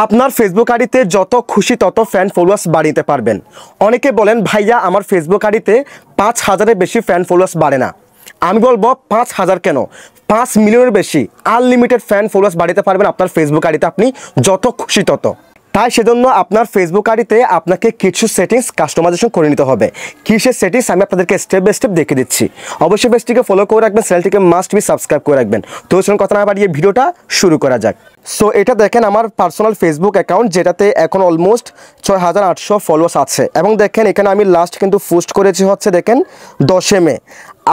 আপনার ফেসবুক আইডিতে যত খুশি তত ফ্যান ফলোয়ার্স বাড়িতে পারবেন। অনেকে বলেন ভাইয়া আমার ফেসবুক আইডিতে 5000-এর বেশি ফ্যান ফলোয়ার্স বাড়ে না। আমি বলবো 5000 কেন, 5 মিলিয়নের বেশি আনলিমিটেড ফ্যান ফলোয়ার্স বাড়িতে পারবেন আপনার ফেসবুক আইডিতে, আপনি যত খুশি তত। তাই সেজন্য আপনার ফেসবুক আইডিতে আপনাকে কিছু সেটিংস কাস্টমাইজেশন করে নিতে হবে। কিসের সেটিংস আমি আপনাদেরকে স্টেপ বাই স্টেপ দেখিয়ে দিচ্ছি। অবশ্যই পেজটিকে ফলো করে রাখবেন, চ্যানেলটিকে মাস্ট বি সাবস্ক্রাইব করে রাখবেন। তো চলুন কথা না বাড়িয়ে ভিডিওটা শুরু করা যাক। সো এটা দেখেন আমার পার্সোনাল ফেসবুক অ্যাকাউন্ট, যেটাতে এখন অলমোস্ট 6800 ফলোয়ার্স আছে। এবং দেখেন এখানে আমি লাস্ট কিন্তু পোস্ট করেছি হচ্ছে দেখেন 10 মে।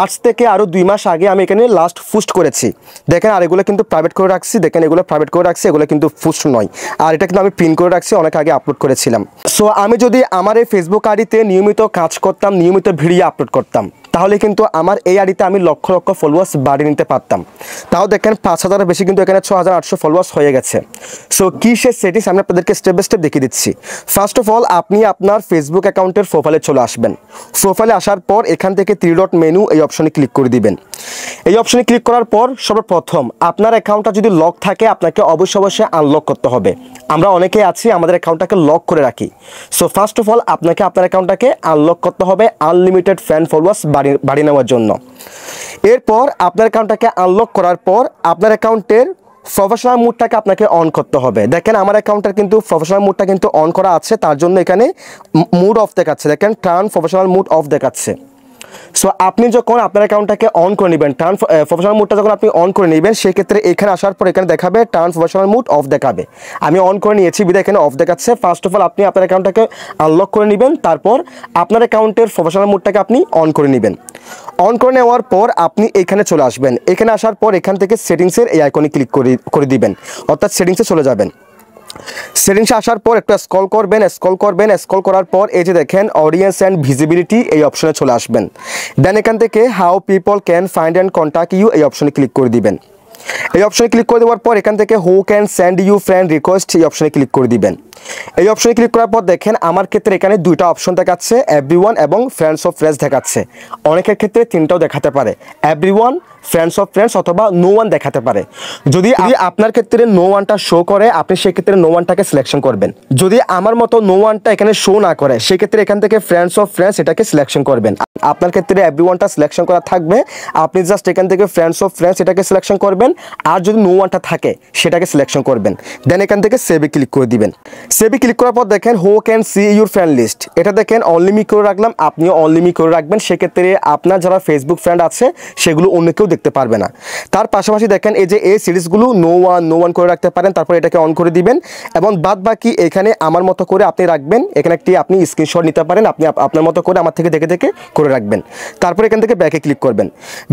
আজ থেকে আরও 2 মাস আগে আমি এখানে লাস্ট পোস্ট করেছি। দেখেন আর এগুলো কিন্তু প্রাইভেট করে রাখছি, দেখেন এগুলো প্রাইভেট করে রাখছি, এগুলো কিন্তু পোস্ট নয়। আর এটা কিন্তু আমি পিন করে রাখছি, অনেক আগে আপলোড করেছিলাম। সো আমি যদি আমার এই ফেসবুক আইডিতে নিয়মিত কাজ করতাম, নিয়মিত ভিডিও আপলোড করতাম, তাহলে কিন্তু আমার এই আইডিতে আমি লক্ষ লক্ষ ফলোয়ার্স বাড়িয়ে নিতে পারতাম। তাও দেখেন 5000-এর বেশি কিন্তু এখানে 6800 ফলোয়ার্স হয়ে গেছে। সো কী সে সেটিংস আমি আপনাদেরকে স্টেপ বাই স্টেপ দেখিয়ে দিচ্ছি। ফার্স্ট অফ অল আপনি আপনার ফেসবুক অ্যাকাউন্টের প্রোফাইলে চলে আসবেন। প্রোফাইলে আসার পর এখান থেকে 3 ডট মেনু এই অপশনে ক্লিক করে দিবেন। এই অপশনে ক্লিক করার পর সর্বপ্রথম আপনার অ্যাকাউন্টটা যদি লক থাকে আপনাকে অবশ্যই আনলক করতে হবে। আমরা অনেকেই আছি আমাদের অ্যাকাউন্টটাকে লক করে রাখি। সো ফার্স্ট অফ অল আপনাকে আপনার অ্যাকাউন্টটাকে আনলক করতে হবে আনলিমিটেড ফ্যান ফলোয়ার্স বাড়িয়ে নেওয়ার জন্য। এরপর আপনার অ্যাকাউন্টটাকে আনলক করার পর আপনার অ্যাকাউন্টের প্রফেশনাল মুডটাকে আপনাকে অন করতে হবে। দেখেন আমার অ্যাকাউন্টের কিন্তু প্রফেশনাল মুডটা কিন্তু অন করা আছে, তার জন্য এখানে মুড অফ দেখাচ্ছে। দেখেন টার্ন প্রফেশনাল মুড অফ দেখাচ্ছে। সো আপনি যখন আপনার অ্যাকাউন্টটাকে অন করে নেবেন, টার্ন প্রফেশনাল মুডটা যখন আপনি অন করে নেবেন, সেক্ষেত্রে এখানে আসার পর এখানে দেখাবে টার্ন প্রফেশনাল মুড অফ দেখাবে। আমি অন করে নিয়েছি বিধায় এখানে অফ দেখাচ্ছে। ফার্স্ট অফ অল আপনি আপনার অ্যাকাউন্টটাকে আনলক করে নেবেন, তারপর আপনার অ্যাকাউন্টের প্রফেশনাল মুডটাকে আপনি অন করে নেবেন। অন করে নেওয়ার পর আপনি এখানে চলে আসবেন। এখানে আসার পর এখান থেকে সেটিংসের এই আইকনে ক্লিক করে দিবেন, অর্থাৎ সেটিংসে চলে যাবেন। সেটিংসে আসার পর একটু স্ক্রল স্ক্রল করার পর এই যে দেখেন অডিয়েন্স অ্যান্ড ভিজিবিলিটি এই অপশনে চলে আসবেন। দেন এখান থেকে how people can find and contact you এই অপশনে ক্লিক করে দিবেন। এই অপশনে ক্লিক করে দেওয়ার পর এখান থেকে who can send you friend request এই অপশনে ক্লিক করে দিবেন। এই অপশনে ক্লিক করার পর দেখেন আমার ক্ষেত্রে এখানে 2টা অপশন দেখাচ্ছে, এভরিওয়ান এবং ফ্রেন্ডস অফ ফ্রেন্ডস দেখাচ্ছে। অনেকের ক্ষেত্রে 3টাও দেখাতে পারে, এভরিওয়ান, ফ্রেন্ডস অফ ফ্রেন্ডস অথবা নো ওয়ান দেখাতে পারে। যদি আপনার ক্ষেত্রে নো ওয়ানটা শো করে আপনি সেক্ষেত্রে নো ওয়ানটাকে সিলেকশন করবেন। যদি আমার মতো নো ওয়ানটা এখানে শো না করে সেক্ষেত্রে এখান থেকে ফ্রেন্ডস অফ ফ্রেন্ডস এটাকে সিলেকশন করবেন। আপনার ক্ষেত্রে এভরিওয়ানটা সিলেকশন করা থাকবে, আপনি জাস্ট এখান থেকে ফ্রেন্ডস অফ ফ্রেন্ডস এটাকে সিলেকশন করবেন। আর যদি নো ওয়ানটা থাকে সেটাকে সিলেকশন করবেন। দেন এখান থেকে সেভে ক্লিক করে দিবেন। সেভে ক্লিক করার পর দেখেন who can see your friend list, এটা দেখেন অনলি মি করে রাখলাম, আপনিও অনলি মি করে রাখবেন। সেক্ষেত্রে আপনার যারা ফেসবুক ফ্রেন্ড আছে সেগুলো অন্য কেউ দেখতে পারবে না। তার পাশাপাশি দেখেন এই যে এই সিরিজগুলো নো ওয়ান করে রাখতে পারেন, তারপর এটাকে অন করে দিবেন। এবং বাদ বাকি এখানে আমার মতো করে আপনি রাখবেন। এখানে একটি আপনি স্ক্রিনশট নিতে পারেন, আপনি আপনার মতো করে আমার থেকে দেখে দেখে করে রাখবেন। তারপর এখান থেকে ব্যাকে ক্লিক করবেন।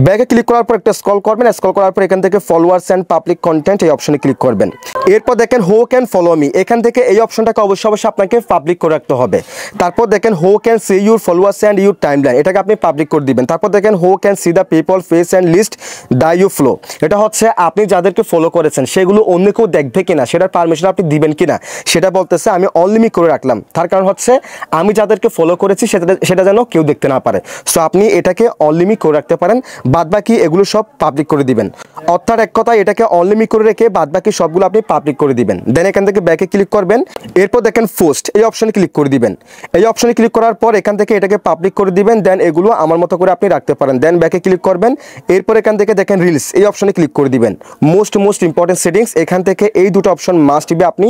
ব্যাকে ক্লিক করার পর একটা স্ক্রল করবেন, স্ক্রল করার পর এখান থেকে ফলোয়ার্স অ্যান্ড পাবলিক কন্টেন্ট এই অপশনে ক্লিক করবেন। এরপর দেখেন হু ক্যান ফলো মি, এখান থেকে এই অপশনটাকে অবশ্যই আপনাকে পাবলিক করে রাখতে হবে। তারপর দেখেন who can see your followers and your timeline, এটাকে আপনি পাবলিক করে দিবেন। তারপর দেখেন who can see the people face and list the you follow, এটা হচ্ছে আপনি যাদেরকে ফলো করেছেন সেগুলো অন্য কেউ দেখবে কিনা, সেটার পারমিশন আপনি দিবেন কিনা সেটা বলতেছে। আমি অনলি করে রাখলাম, তার কারণ হচ্ছে আমি যাদেরকে ফলো করেছি সেটা যেন কেউ দেখতে না পারে। সো আপনি এটাকে অনলি করে রাখতে পারেন, বাদ বাকি এগুলো সব পাবলিক করে দিবেন। অর্থাৎ এক কথায় এটাকে অনলি করে রেখে বাদ বাকি সবগুলো আপনি পাবলিক করে দিবেন। দেন এখান থেকে ব্যাকে ক্লিক করবেন। এরপর দেখেন পোস্ট এই অপশনে ক্লিক করে দিবেন। এই অপশনে ক্লিক করার পর এখান থেকে এটাকে পাবলিক করে দিবেন। দেন এগুলো আমার মতো করে আপনি রাখতে পারেন। দেন ব্যাকে ক্লিক করবেন। এরপর এখান থেকে দেখেন রিলস এই অপশনে ক্লিক করে দিবেন। মোস্ট ইম্পর্টেন্ট সেটিংস, এখান থেকে এই দুটো অপশন মাস্ট বি আপনি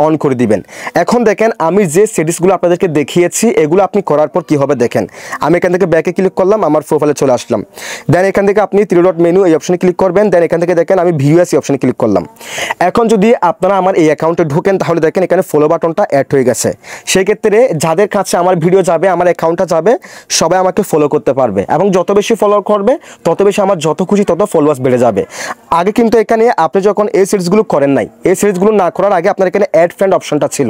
অন করে দিবেন। এখন দেখেন আমি যে সেটিংসগুলো আপনাদেরকে দেখিয়েছি এগুলো আপনি করার পর কি হবে দেখেন। আমি এখান থেকে ব্যাকে ক্লিক করলাম, আমার প্রোফাইলে চলে আসলাম। দেন এখান থেকে আপনি 3 ডট মেনু এই অপশনে ক্লিক করবেন। দেন এখান থেকে দেখেন আমি ভিউয়ার্স এই অপশনে ক্লিক করলাম। এখন যদি আপনারা আমার এই অ্যাকাউন্টে ঢোকেন তাহলে দেখেন এখানে ফলো বাটনটা অ্যাড হয়ে গেছে। সেক্ষেত্রে যাদের কাছে আমার ভিডিও যাবে, আমার অ্যাকাউন্টটা যাবে, সবাই আমাকে ফলো করতে পারবে এবং যত বেশি ফলো করবে তত বেশি আমার যত খুশি তত ফলোয়ার্স বেড়ে যাবে। আগে কিন্তু এখানে আপনি যখন এই সিরিজগুলো করেন নাই, এই সিরিজগুলো না করার আগে আপনার এখানে অ্যাড ফ্রেন্ড অপশনটা ছিল,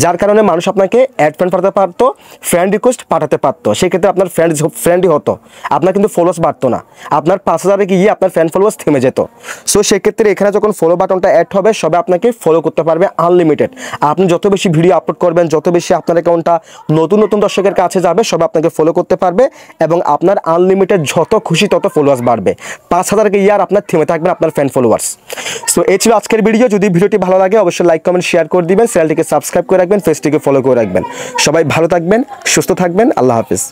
যার কারণে মানুষ আপনাকে অ্যাড ফ্রেন্ড পাঠাতে পারতো, ফ্রেন্ড রিকোয়েস্ট পাঠাতে পারতো। সেক্ষেত্রে আপনার ফ্রেন্ডই হতো, আপনার কিন্তু ফলোয়ার্স বাড়তো না, আপনার 5000-এ গিয়ে আপনার ফ্রেন্ড ফলোয়ার্স থেমে যেত। সো সেক্ষেত্রে এখানে যখন ফলো বাটনটা অ্যাড হবে সবাই আপনাকে ফলো করতে পারবে আনলিমিটেড। আপনি আপনি যত বেশি ভিডিও আপলোড করবেন, যত বেশি আপনার অ্যাকাউন্টটা নতুন নতুন দর্শকের কাছে যাবে, সবাই আপনাকে ফলো করতে পারবে এবং আপনার আনলিমিটেড যত খুশি তত ফলোয়ার্স বাড়বে। 5,000 ইয়ার আপনার থেমে থাকবেন আপনার ফ্যান ফলোয়ার্স। সো এই ছিল আজকের ভিডিও। যদি ভিডিওটি ভালো লাগে অবশ্যই লাইক কমেন্ট শেয়ার করে দিবেন, চ্যানেলটিকে সাবস্ক্রাইব করে রাখবেন, পেজটিকে ফলো করে রাখবেন। সবাই ভালো থাকবেন, সুস্থ থাকবেন, আল্লাহ হাফিজ।